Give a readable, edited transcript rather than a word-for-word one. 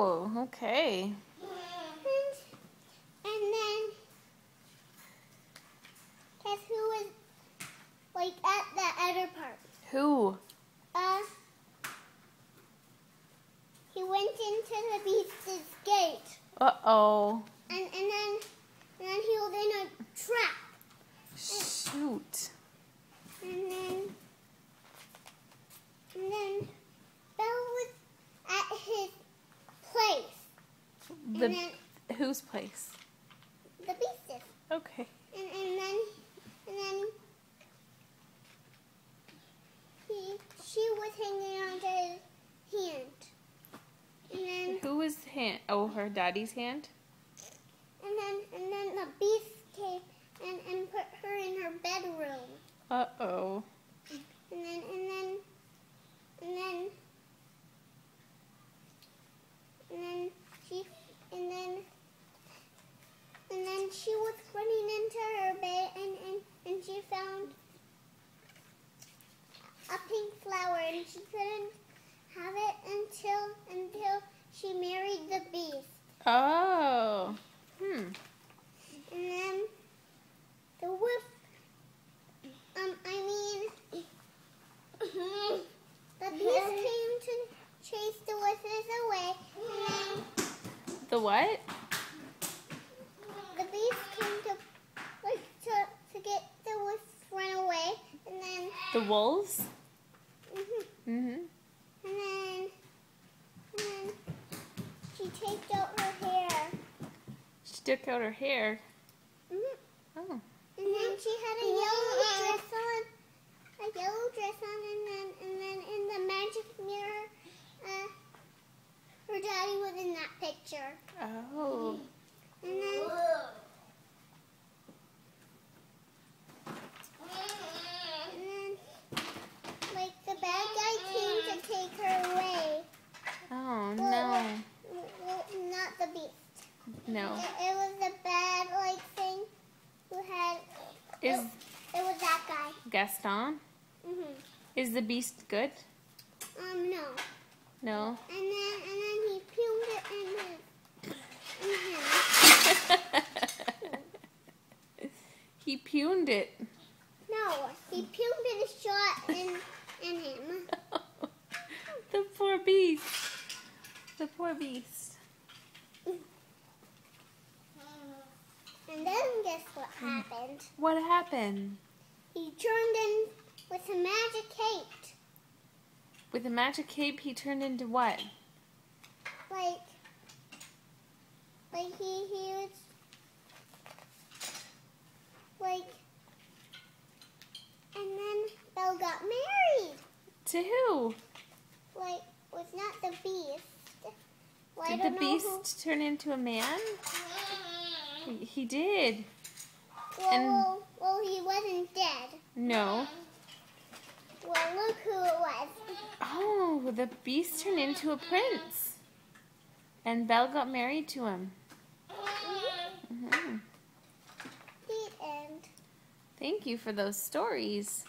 Oh, okay. And then, guess who was, like, at the other part? Who? He went into the beast's gate. Uh-oh. And then he was in a trap. Shoot. And then Belle was at his place. Whose place? The beast's. Okay. And then she was hanging on to his hand. And then Who was hand? Oh, her daddy's hand? and then the beast came and put her in her bedroom. Uh-oh. And then she was running into her bed and she found a pink flower and she couldn't have it until she married the beast. Oh. And then the wolf, the beast came to chase the wolves away. And then The what? the beast came to get the wolves run away. And then The wolves? and then she taked out her hair. She took out her hair. Oh. And then she had a yellow dress on. And then in the magic mirror, her daddy was in that picture. Oh. And then, like, the bad guy came to take her away. Oh, no. Well, not the beast. No. It was the bad, like, thing who had... Is It was that guy. Gaston? Is the beast good? No. No. And then he pumed it in him. He puned it. No, he pumed it a shot in him. The poor beast. The poor beast. And then guess what happened? What happened? He turned in with a magic cape. With a magic cape, he turned into what? Like he was like, and then Belle got married. To who? Like, was not the beast. Well, I Did the don't know beast turn into a man? He did. Well, he wasn't dead. No. Well, look who it was. Oh, the beast turned into a prince. And Belle got married to him. The end. Thank you for those stories.